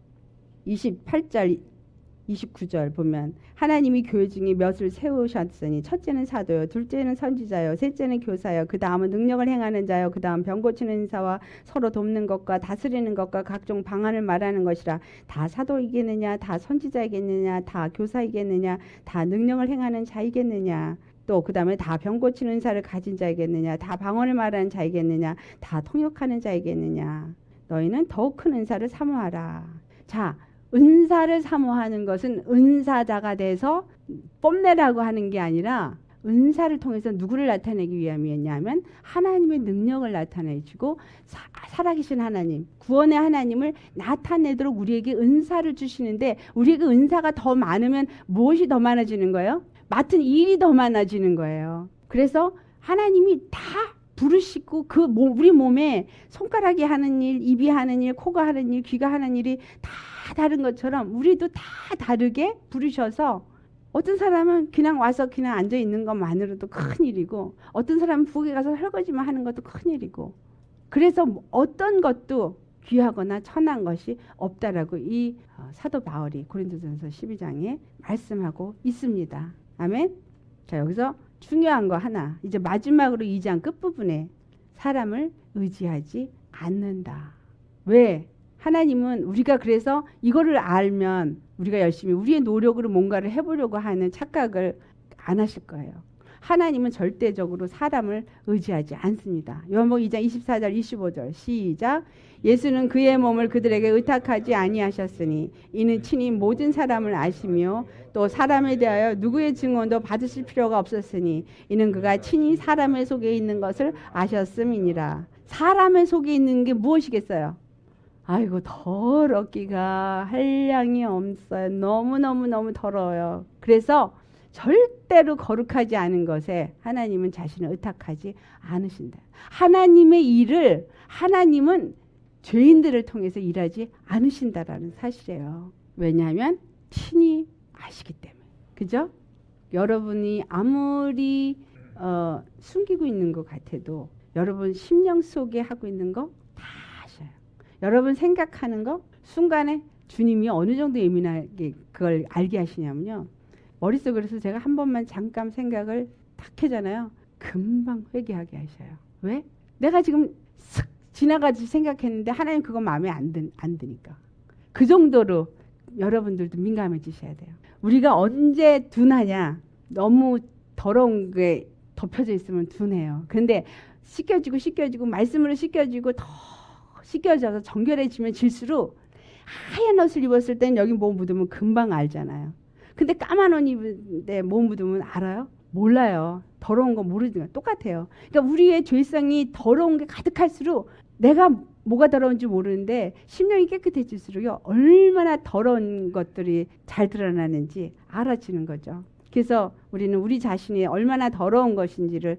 28절 29절 보면 하나님이 교회 중에 몇을 세우셨으니 첫째는 사도요 둘째는 선지자요 셋째는 교사요 그 다음은 능력을 행하는 자요 그 다음 병 고치는 인사와 서로 돕는 것과 다스리는 것과 각종 방언을 말하는 것이라. 다 사도이겠느냐 다 선지자이겠느냐 다 교사이겠느냐 다 능력을 행하는 자이겠느냐 또 그 다음에 다 병 고치는 인사를 가진 자이겠느냐 다 방언을 말하는 자이겠느냐 다 통역하는 자이겠느냐. 너희는 더욱 큰 은사를 사모하라. 자, 은사를 사모하는 것은 은사자가 돼서 뽐내라고 하는 게 아니라 은사를 통해서 누구를 나타내기 위함이었냐면 하나님의 능력을 나타내주고 살아계신 하나님, 구원의 하나님을 나타내도록 우리에게 은사를 주시는데 우리에게 은사가 더 많으면 무엇이 더 많아지는 거예요? 맡은 일이 더 많아지는 거예요. 그래서 하나님이 다 부르시고 우리 몸에 손가락이 하는 일, 입이 하는 일, 코가 하는 일, 귀가 하는 일이 다 다른 것처럼 우리도 다 다르게 부르셔서 어떤 사람은 그냥 와서 그냥 앉아 있는 것만으로도 큰 일이고, 어떤 사람은 부엌에 가서 설거지만 하는 것도 큰 일이고, 그래서 어떤 것도 귀하거나 천한 것이 없다라고 이 사도 바울이 고린도전서 12장에 말씀하고 있습니다. 아멘. 자, 여기서 중요한 거 하나, 이제 마지막으로 2장 끝부분에 사람을 의지하지 않는다. 왜? 하나님은 우리가 그래서 이거를 알면 우리가 열심히 우리의 노력으로 뭔가를 해보려고 하는 착각을 안 하실 거예요. 하나님은 절대적으로 사람을 의지하지 않습니다. 요한복음 2장 24절 25절 시작. 예수는 그의 몸을 그들에게 의탁하지 아니하셨으니 이는 친히 모든 사람을 아시며 또 사람에 대하여 누구의 증언도 받으실 필요가 없었으니 이는 그가 친히 사람의 속에 있는 것을 아셨음이니라. 사람의 속에 있는 게 무엇이겠어요? 아이고, 더럽기가 한량이 없어요. 너무너무 더러워요. 그래서 절대로 거룩하지 않은 것에 하나님은 자신을 의탁하지 않으신다. 하나님의 일을 하나님은 죄인들을 통해서 일하지 않으신다라는 사실이에요. 왜냐하면 친히 아시기 때문에. 그죠? 여러분이 아무리 숨기고 있는 것 같아도 여러분 심령 속에 하고 있는 거 다 아셔요. 여러분 생각하는 거 순간에 주님이 어느 정도 예민하게 그걸 알게 하시냐면요. 머릿속에서 제가 한 번만 잠깐 생각을 탁 하잖아요. 금방 회개하게 하셔요. 왜? 내가 지금 슥 지나가지 생각했는데 하나님 그거 마음에 안 드니까. 그 정도로 여러분들도 민감해지셔야 돼요. 우리가 언제 둔하냐? 너무 더러운 게 덮여져 있으면 둔해요. 그런데 씻겨지고 말씀으로 씻겨지고 더 씻겨져서 정결해지면 질수록 하얀 옷을 입었을 땐 여기 뭐 묻으면 금방 알잖아요. 근데 까만 옷 입은데 뭐 묻으면 알아요? 몰라요. 더러운 거 모르지만 똑같아요. 그러니까 우리의 죄성이 더러운 게 가득할수록 내가 뭐가 더러운지 모르는데 심령이 깨끗해질수록요 얼마나 더러운 것들이 잘 드러나는지 알아지는 거죠. 그래서 우리는 우리 자신이 얼마나 더러운 것인지를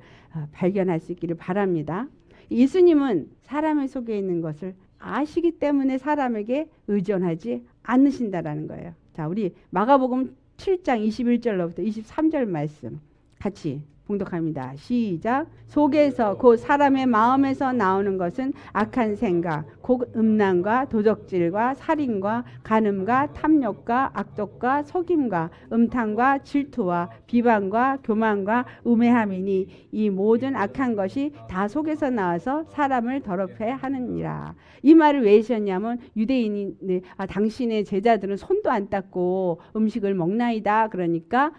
발견할 수 있기를 바랍니다. 예수님은 사람의 속에 있는 것을 아시기 때문에 사람에게 의존하지 않으신다라는 거예요. 자, 우리 마가복음 7장 21절로부터 23절 말씀 같이 봉독합니다. 시작. 속에서 곧 사람의 마음에서 나오는 것은 악한 생각, 곧 음란과 도적질과 살인과 간음과 탐욕과 악독과 속임과 음탕과 질투와 비방과 교만과 우매함이니 이 모든 악한 것이 다 속에서 나와서 사람을 더럽게 하느니라. 이 말을 왜 하셨냐면 유대인이 당신의 제자들은 손도 안 닦고 음식을 먹나이다. 그러니까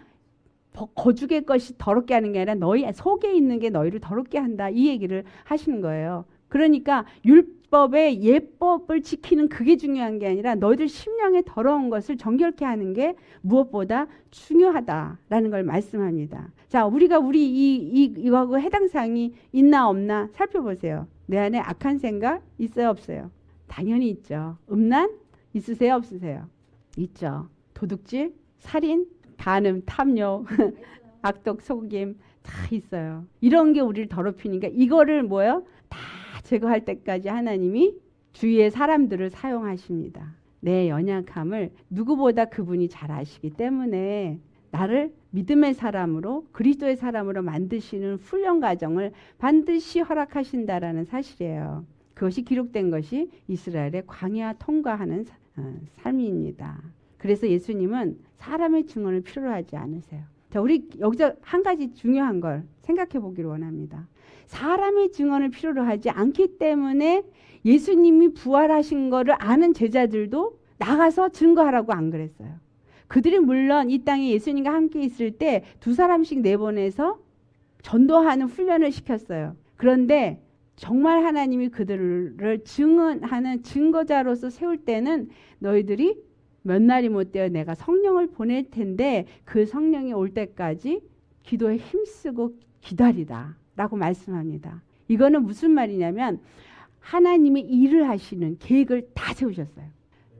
거죽의 것이 더럽게 하는 게 아니라 너희 속에 있는 게 너희를 더럽게 한다. 이 얘기를 하시는 거예요. 그러니까 율법의 예법을 지키는 그게 중요한 게 아니라 너희들 심령에 더러운 것을 정결케 하는 게 무엇보다 중요하다라는 걸 말씀합니다. 자, 우리가 이거하고 해당 사항이 있나 없나 살펴보세요. 내 안에 악한 생각 있어요, 없어요? 당연히 있죠. 음란 있으세요, 없으세요? 있죠. 도둑질, 살인, 간음, 탐욕, 악독, 속임 다 있어요. 이런 게 우리를 더럽히니까 이거를 뭐예요? 다 제거할 때까지 하나님이 주위의 사람들을 사용하십니다. 내 연약함을 누구보다 그분이 잘 아시기 때문에 나를 믿음의 사람으로 그리스도의 사람으로 만드시는 훈련 과정을 반드시 허락하신다라는 사실이에요. 그것이 기록된 것이 이스라엘의 광야 통과하는 삶입니다. 그래서 예수님은 사람의 증언을 필요로 하지 않으세요. 자, 우리 여기서 한 가지 중요한 걸 생각해 보기를 원합니다. 사람의 증언을 필요로 하지 않기 때문에 예수님이 부활하신 거를 아는 제자들도 나가서 증거하라고 안 그랬어요. 그들이 물론 이 땅에 예수님과 함께 있을 때 2사람씩 내보내서 전도하는 훈련을 시켰어요. 그런데 정말 하나님이 그들을 증언하는 증거자로서 세울 때는 너희들이 몇 날이 못 되어 내가 성령을 보낼 텐데 그 성령이 올 때까지 기도에 힘쓰고 기다리라 라고 말씀합니다. 이거는 무슨 말이냐면 하나님이 일을 하시는 계획을 다 세우셨어요.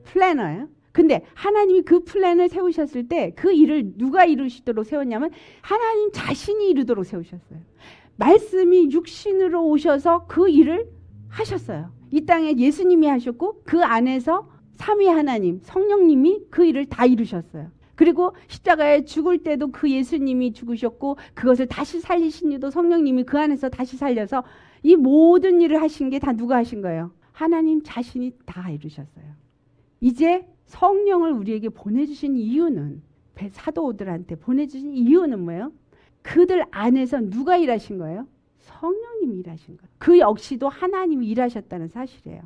플래너예요. 근데 하나님이 그 플랜을 세우셨을 때 그 일을 누가 이루시도록 세웠냐면 하나님 자신이 이루도록 세우셨어요. 말씀이 육신으로 오셔서 그 일을 하셨어요. 이 땅에 예수님이 하셨고 그 안에서 삼위 하나님, 성령님이 그 일을 다 이루셨어요. 그리고 십자가에 죽을 때도 그 예수님이 죽으셨고 그것을 다시 살리신 이도 성령님이 그 안에서 다시 살려서 이 모든 일을 하신 게 다 누가 하신 거예요? 하나님 자신이 다 이루셨어요. 이제 성령을 우리에게 보내주신 이유는, 사도들한테 보내주신 이유는 뭐예요? 그들 안에서 누가 일하신 거예요? 성령님이 일하신 거예요. 그 역시도 하나님이 일하셨다는 사실이에요.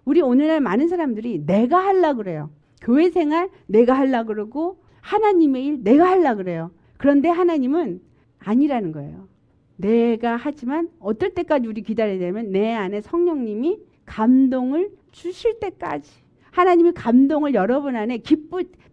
우리 오늘날 많은 사람들이 내가 하려고 그래요. 교회 생활 내가 하려고 그러고 하나님의 일 내가 하려고 그래요. 그런데 하나님은 아니라는 거예요. 내가 하지만 어떨 때까지 우리 기다려야 되냐면 내 안에 성령님이 감동을 주실 때까지. 하나님이 감동을 여러분 안에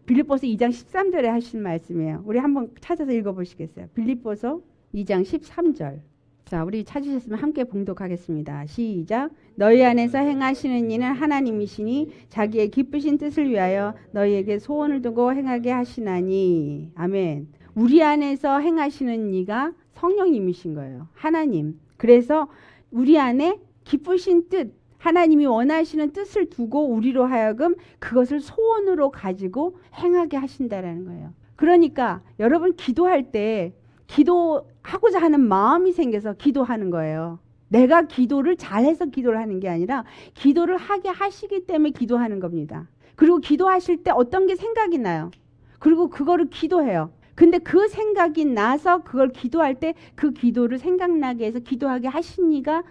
빌립보서 2장 13절에 하신 말씀이에요. 우리 한번 찾아서 읽어보시겠어요? 빌립보서 2장 13절. 자, 우리 찾으셨으면 함께 봉독하겠습니다. 시작. 너희 안에서 행하시는 이는 하나님이시니 자기의 기쁘신 뜻을 위하여 너희에게 소원을 두고 행하게 하시나니. 아멘. 우리 안에서 행하시는 이가 성령님이신 거예요. 하나님. 그래서 우리 안에 기쁘신 뜻, 하나님이 원하시는 뜻을 두고 우리로 하여금 그것을 소원으로 가지고 행하게 하신다라는 거예요. 그러니까 여러분 기도할 때 기도하고자 하는 마음이 생겨서 기도하는 거예요. 내가 기도를 잘해서 기도를 하는 게 아니라 기도를 하게 하시기 때문에 기도하는 겁니다. 그리고 기도하실 때 어떤 게 생각이 나요. 그리고 그거를 기도해요. 근데 그 생각이 나서 그걸 기도할 때 그 기도를 생각나게 해서 기도하게 하신 이가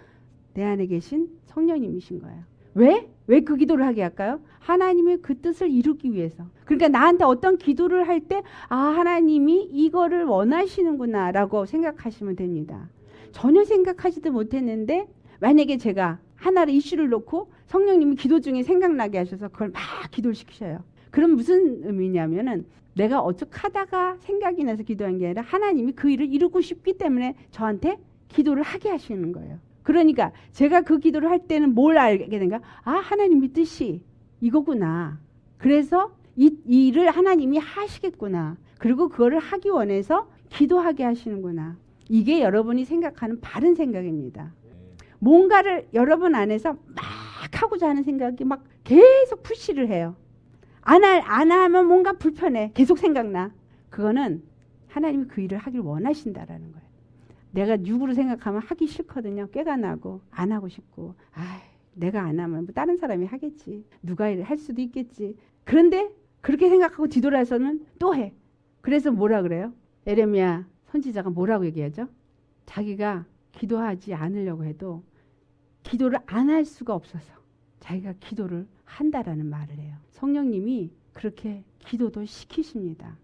내 안에 계신 성령님이신 거예요. 왜? 왜 그 기도를 하게 할까요? 하나님의 그 뜻을 이루기 위해서. 그러니까 나한테 어떤 기도를 할 때 하나님이 이거를 원하시는구나 라고 생각하시면 됩니다. 전혀 생각하지도 못했는데 만약에 제가 하나를 이슈를 놓고 성령님이 기도 중에 생각나게 하셔서 그걸 막 기도를 시키셔요. 그럼 무슨 의미냐면은 내가 어떻게 하다가 생각이 나서 기도한 게 아니라 하나님이 그 일을 이루고 싶기 때문에 저한테 기도를 하게 하시는 거예요. 그러니까 제가 그 기도를 할 때는 뭘 알게 된가? 하나님의 뜻이 이거구나. 그래서 이 일을 하나님이 하시겠구나. 그리고 그거를 하기 원해서 기도하게 하시는구나. 이게 여러분이 생각하는 바른 생각입니다. 뭔가를 여러분 안에서 막 하고자 하는 생각이 막 계속 푸시를 해요. 안 하면 뭔가 불편해. 계속 생각나. 그거는 하나님이 그 일을 하길 원하신다라는 거예요. 내가 육으로 생각하면 하기 싫거든요. 꾀가 나고 안 하고 싶고 내가 안 하면 뭐 다른 사람이 하겠지. 누가 할 수도 있겠지. 그런데 그렇게 생각하고 뒤돌아서는 또 해. 그래서 뭐라 그래요? 에레미야 선지자가 뭐라고 얘기하죠? 자기가 기도하지 않으려고 해도 기도를 안 할 수가 없어서 자기가 기도를 한다라는 말을 해요. 성령님이 그렇게 기도도 시키십니다.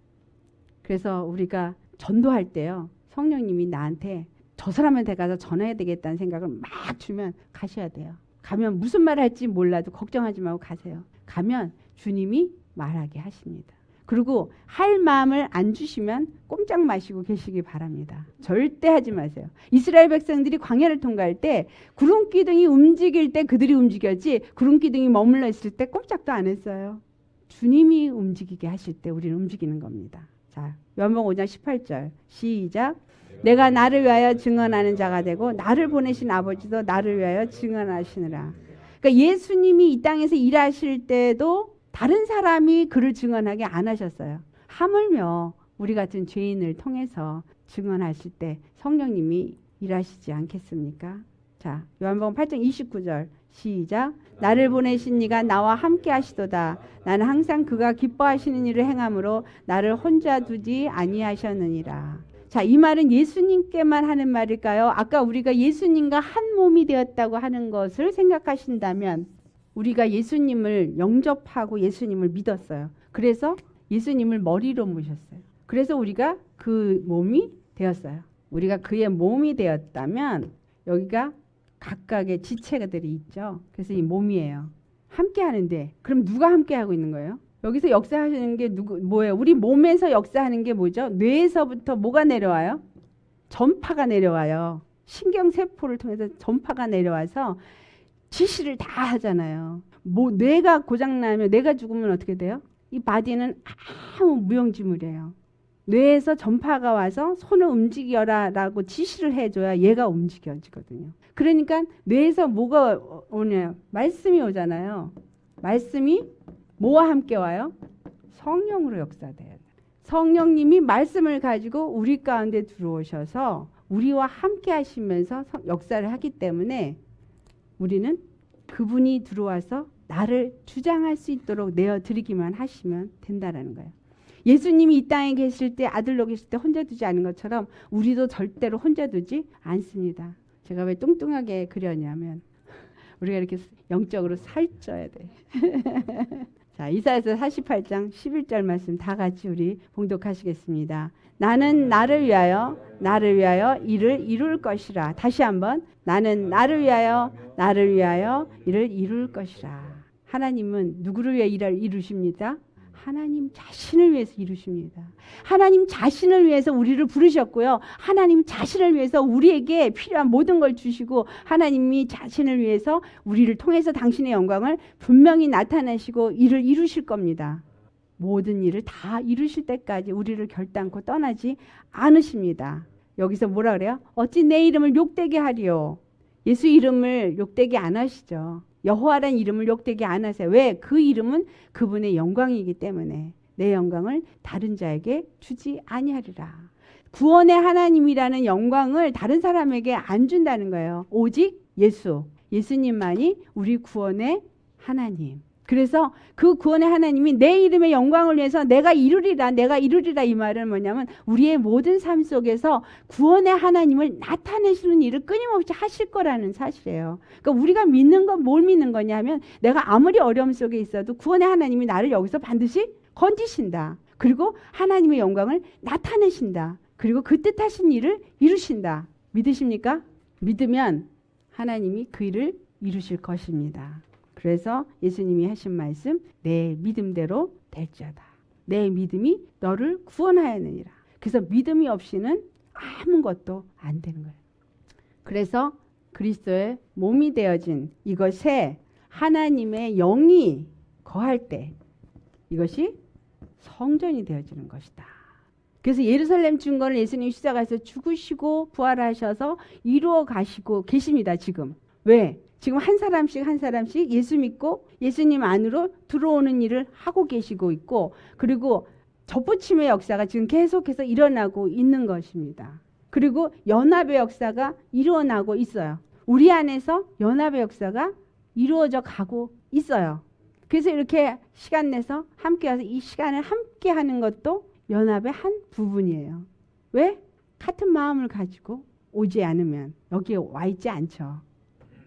그래서 우리가 전도할 때요. 성령님이 나한테 저 사람한테 가서 전해야 되겠다는 생각을 막 주면 가셔야 돼요. 가면 무슨 말 할지 몰라도 걱정하지 말고 가세요. 가면 주님이 말하게 하십니다. 그리고 할 마음을 안 주시면 꼼짝 마시고 계시기 바랍니다. 절대 하지 마세요. 이스라엘 백성들이 광야를 통과할 때 구름 기둥이 움직일 때 그들이 움직였지 구름 기둥이 머물러 있을 때 꼼짝도 안 했어요. 주님이 움직이게 하실 때 우리는 움직이는 겁니다. 자, 요한복음 5장 18절 시작. 내가 나를 위하여 증언하는 자가 되고 나를 보내신 아버지도 나를 위하여 증언하시느라. 그러니까 예수님이 이 땅에서 일하실 때도 다른 사람이 그를 증언하게 안 하셨어요. 하물며 우리 같은 죄인을 통해서 증언하실 때 성령님이 일하시지 않겠습니까? 자, 요한복음 8장 29절 시작. 나를 보내신 이가 나와 함께 하시도다. 나는 항상 그가 기뻐하시는 일을 행함으로 나를 혼자 두지 아니하셨느니라. 자, 이 말은 예수님께만 하는 말일까요? 아까 우리가 예수님과 한 몸이 되었다고 하는 것을 생각하신다면 우리가 예수님을 영접하고 예수님을 믿었어요. 그래서 예수님을 머리로 모셨어요. 그래서 우리가 그 몸이 되었어요. 우리가 그의 몸이 되었다면 여기가 각각의 지체들이 있죠. 그래서 이 몸이에요. 함께 하는데 그럼 누가 함께 하고 있는 거예요? 여기서 역사하시는 게 뭐예요? 우리 몸에서 역사하는 게 뭐죠? 뇌에서부터 뭐가 내려와요? 전파가 내려와요. 신경세포를 통해서 전파가 내려와서 지시를 다 하잖아요. 뇌가 고장나면 뇌가 죽으면 어떻게 돼요? 이 바디는 아무 무용지물이에요. 뇌에서 전파가 와서 손을 움직여라 라고 지시를 해줘야 얘가 움직여지거든요. 그러니까 뇌에서 뭐가 오냐? 말씀이 오잖아요. 말씀이 뭐와 함께 와요? 성령으로 역사돼요. 성령님이 말씀을 가지고 우리 가운데 들어오셔서 우리와 함께 하시면서 역사를 하기 때문에 우리는 그분이 들어와서 나를 주장할 수 있도록 내어드리기만 하시면 된다라는 거예요. 예수님이 이 땅에 계실 때, 아들로 계실 때 혼자 두지 않은 것처럼 우리도 절대로 혼자 두지 않습니다. 제가 왜 뚱뚱하게 그렸냐면 우리가 이렇게 영적으로 살쪄야 돼. 자, 이사야서 48장 11절 말씀 다 같이 우리 봉독하시겠습니다. 나는 나를 위하여 이를 이룰 것이라. 다시 한번. 나는 나를 위하여 이를 이룰 것이라. 하나님은 누구를 위해 일을 이루십니까? 하나님 자신을 위해서 이루십니다. 하나님 자신을 위해서 우리를 부르셨고요. 하나님 자신을 위해서 우리에게 필요한 모든 걸 주시고 하나님이 자신을 위해서 우리를 통해서 당신의 영광을 분명히 나타내시고 일을 이루실 겁니다. 모든 일을 다 이루실 때까지 우리를 결단코 떠나지 않으십니다. 여기서 뭐라 그래요? 어찌 내 이름을 욕되게 하리요. 예수 이름을 욕되게 안 하시죠. 여호와라는 이름을 욕되게 안 하세요. 왜? 그 이름은 그분의 영광이기 때문에 내 영광을 다른 자에게 주지 아니하리라. 구원의 하나님이라는 영광을 다른 사람에게 안 준다는 거예요. 오직 예수님만이 우리 구원의 하나님. 그래서 그 구원의 하나님이 내 이름의 영광을 위해서 내가 이루리라 이 말은 뭐냐면 우리의 모든 삶 속에서 구원의 하나님을 나타내시는 일을 끊임없이 하실 거라는 사실이에요. 그러니까 우리가 믿는 건 뭘 믿는 거냐 하면 내가 아무리 어려움 속에 있어도 구원의 하나님이 나를 여기서 반드시 건지신다. 그리고 하나님의 영광을 나타내신다. 그리고 그 뜻하신 일을 이루신다. 믿으십니까? 믿으면 하나님이 그 일을 이루실 것입니다. 그래서 예수님이 하신 말씀, 내 믿음대로 될지어다. 내 믿음이 너를 구원하였느니라. 그래서 믿음이 없이는 아무것도 안 되는 거예요. 그래서 그리스도의 몸이 되어진 이것에 하나님의 영이 거할 때 이것이 성전이 되어지는 것이다. 그래서 예루살렘 증거를 예수님이 십자가에서 죽으시고 부활하셔서 이루어 가시고 계십니다. 지금. 왜? 지금 한 사람씩 예수 믿고 예수님 안으로 들어오는 일을 하고 계시고 있고 그리고 접붙임의 역사가 지금 계속해서 일어나고 있는 것입니다. 그리고 연합의 역사가 일어나고 있어요. 우리 안에서 연합의 역사가 이루어져 가고 있어요. 그래서 이렇게 시간 내서 함께 와서 이 시간을 함께 하는 것도 연합의 한 부분이에요. 왜? 같은 마음을 가지고 오지 않으면 여기에 와 있지 않죠.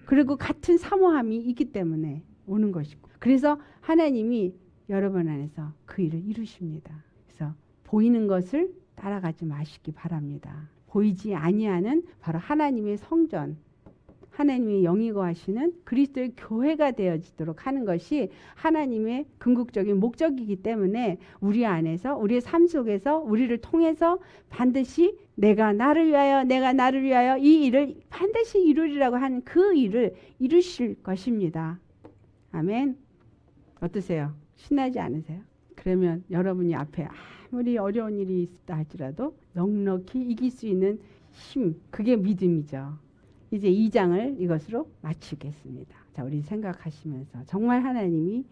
그리고 같은 사모함이 있기 때문에 오는 것이고. 그래서 하나님이 여러분 안에서 그 일을 이루십니다. 그래서 보이는 것을 따라가지 마시기 바랍니다. 보이지 아니하는 바로 하나님의 성전, 하나님의 영이 거하시는 그리스도의 교회가 되어지도록 하는 것이 하나님의 궁극적인 목적이기 때문에 우리 안에서 우리의 삶 속에서 우리를 통해서 반드시 내가 나를 위하여 이 일을 반드시 이루리라고 하는 그 일을 이루실 것입니다. 아멘. 어떠세요? 신나지 않으세요? 그러면 여러분이 앞에 아무리 어려운 일이 있다 할지라도 넉넉히 이길 수 있는 힘, 그게 믿음이죠. 이제 2장을 이것으로 마치겠습니다. 자, 우리 생각하시면서 정말 하나님이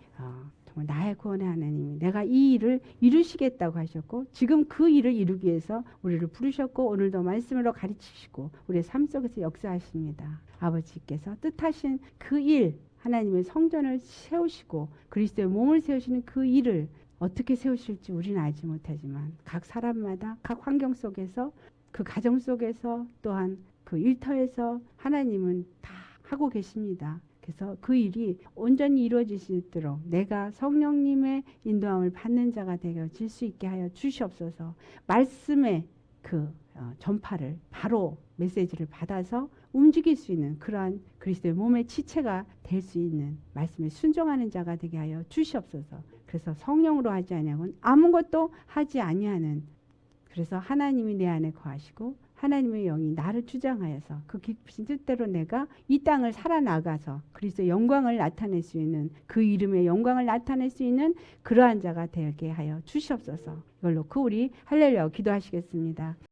정말 나의 구원의 하나님이 내가 이 일을 이루시겠다고 하셨고 지금 그 일을 이루기 위해서 우리를 부르셨고 오늘도 말씀으로 가르치시고 우리의 삶 속에서 역사하십니다. 아버지께서 뜻하신 그 일, 하나님의 성전을 세우시고 그리스도의 몸을 세우시는 그 일을 어떻게 세우실지 우리는 알지 못하지만 각 사람마다 각 환경 속에서 그 가정 속에서 또한 그 일터에서 하나님은 다 하고 계십니다. 그래서 그 일이 온전히 이루어지시도록 내가 성령님의 인도함을 받는 자가 되어질 수 있게 하여 주시옵소서. 말씀의 그 전파를 바로 메시지를 받아서 움직일 수 있는 그러한 그리스도의 몸의 지체가 될 수 있는 말씀에 순종하는 자가 되게 하여 주시옵소서. 그래서 성령으로 하지 아니하고는 아무것도 하지 아니하는, 그래서 하나님이 내 안에 거하시고 하나님의 영이 나를 주장하여서 그 깊으신 뜻대로 내가 이 땅을 살아나가서 그리스도의 영광을 나타낼 수 있는, 그 이름의 영광을 나타낼 수 있는 그러한 자가 되게 하여 주시옵소서. 이걸 놓고 우리 할렐루야 기도하시겠습니다.